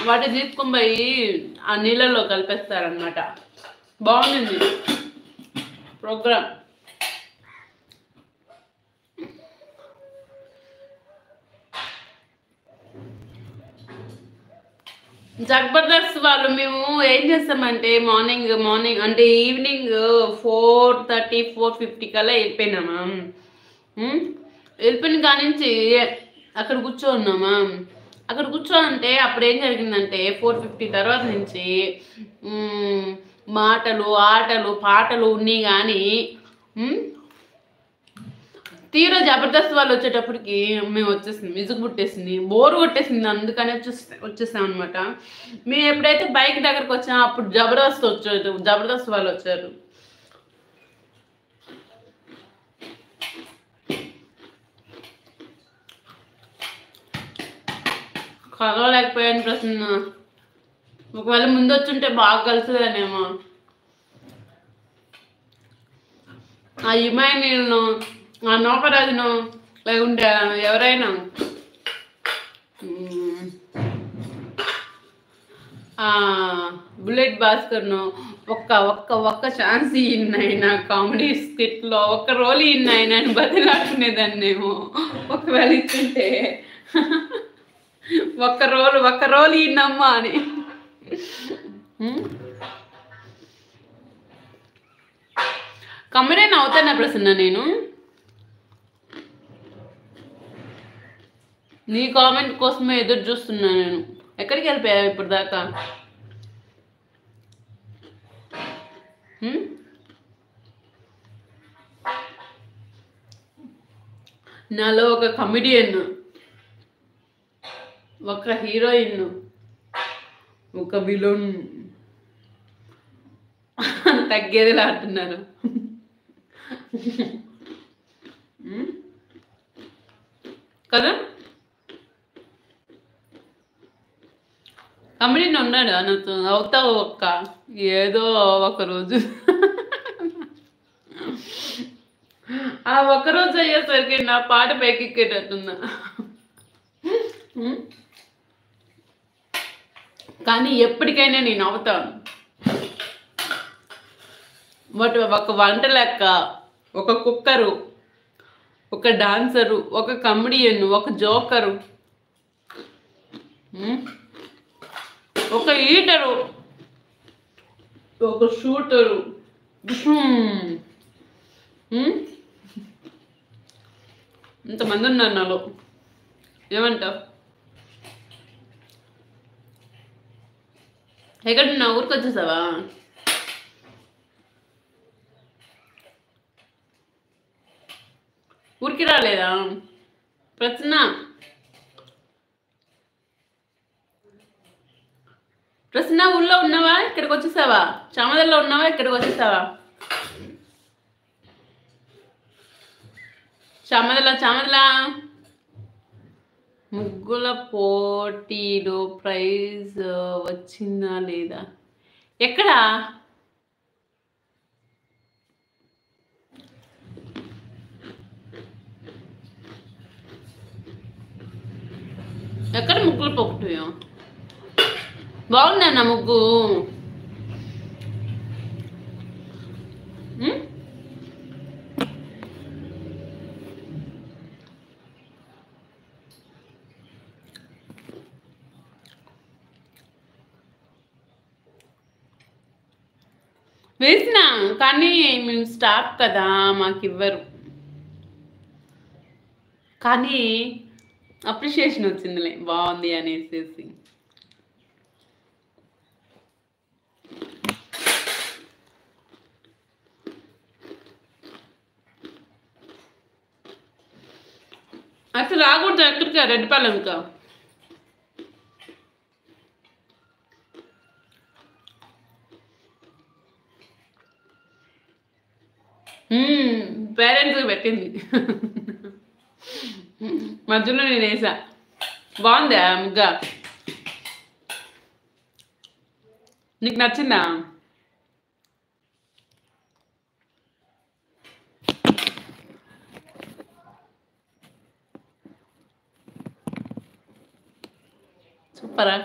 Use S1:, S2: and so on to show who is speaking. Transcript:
S1: వాటి తీసుకొని పోయి ఆ నీళ్ళలో కలిపేస్తారనమాట. బాగుంది ప్రోగ్రామ్. జబర్దస్త్ వాళ్ళు మేము ఏం చేస్తామంటే మార్నింగ్ అంటే ఈవినింగ్ 4:30 4:50 కల్లా వెళ్ళిపోయినామా. వెళ్ళిపోయిన కానించి అక్కడ కూర్చోన్నామా. అక్కడ కూర్చోనంటే అప్పుడు ఏం జరిగిందంటే 4:50 తర్వాత నుంచి మాటలు ఆటలు పాటలు ఉన్నాయి కానీ తీరా జబర్దస్త్ వాళ్ళు వచ్చేటప్పటికి మేము వచ్చేసింది, విసుగు పుట్టేసింది, బోరు కొట్టేసింది. అందుకని వచ్చేసాం అనమాట. మేము ఎప్పుడైతే బైక్ దగ్గరకు వచ్చామో అప్పుడు జబర్దస్త్ వాళ్ళు వచ్చారు. కలవలేకపోయాను ప్రసన్న. ఒకవేళ ముందు వచ్చుంటే బాగా కలిసేదానేమో. ఆ యుమాయినీలను, ఆ నౌకరాజును, లేకుంటే ఎవరైనా బుల్లెట్ భాస్కర్ను ఒక్క ఒక్క ఒక్క ఛాన్స్ ఇన్నైనా కామెడీ స్కిట్లో ఒక్క రోల్ ఇన్నైనా అని బతిలాడుకునేదాన్నేమో. ఒకవేళ ఇచ్చుంటే ఒక్క రోల్ ఇన్నమ్మా అని. కమెడియన్ అవుతానా ప్రసన్న నేను? నీ కామెంట్ కోసమే ఎదురు చూస్తున్నా నేను. ఎక్కడికి వెళ్ళిపోయా ఇప్పుడు దాకా? నాలో ఒక కమెడియన్, ఒక హీరోయిన్, ఒక విలన్ తగ్గేదిలా అంటున్నారు కదా. కమెడియన్ ఉన్నాడు నాతో. అవుతావు ఒక్క ఏదో ఒక రోజు. ఆ ఒక్కరోజు అయ్యేసరికి నా పాట పైకెక్కేటట్టున్నా. కానీ ఎప్పటికైనా నేను అవుతాను. ఒక వంట లెక్క, ఒక కుక్కరు, ఒక డాన్సరు, ఒక కమెడియన్, ఒక జోకరు, ఒక ఈటరు, ఒక షూటరు, ఇంతమంది ఉన్నారు నాలో. ఏమంటావు? ఎక్కడ నా ఊరికి వచ్చేసావా? ఊరికి రాలేదా ప్రసన్న? ప్రసన్న ఊళ్ళో ఉన్నావా? ఇక్కడికి వచ్చేసావా? చామదల్లో ఉన్నావా? ఇక్కడికి వచ్చేసావా? చామదలా ముగ్గుల పోటీలో ప్రైజ్ వచ్చిందా లేదా? ఎక్కడా? ఎక్కడ ముగ్గుల పోటీ? బాగుందా నా ముగ్గు? వేసినా కానీ మేము స్టాఫ్ కదా, మాకు ఇవ్వరు. కానీ అప్రిషియేషన్ వచ్చిందిలే, బాగుంది అనేసి. అసలు రాకూడదు ఎక్కడికా? రెడ్డిపాలెంకా? పేరెంట్స్ పెట్టింది మధ్యలో నేను వేసా. బాగుందా ముగ్గ? నీకు నచ్చిందా? సూపరా?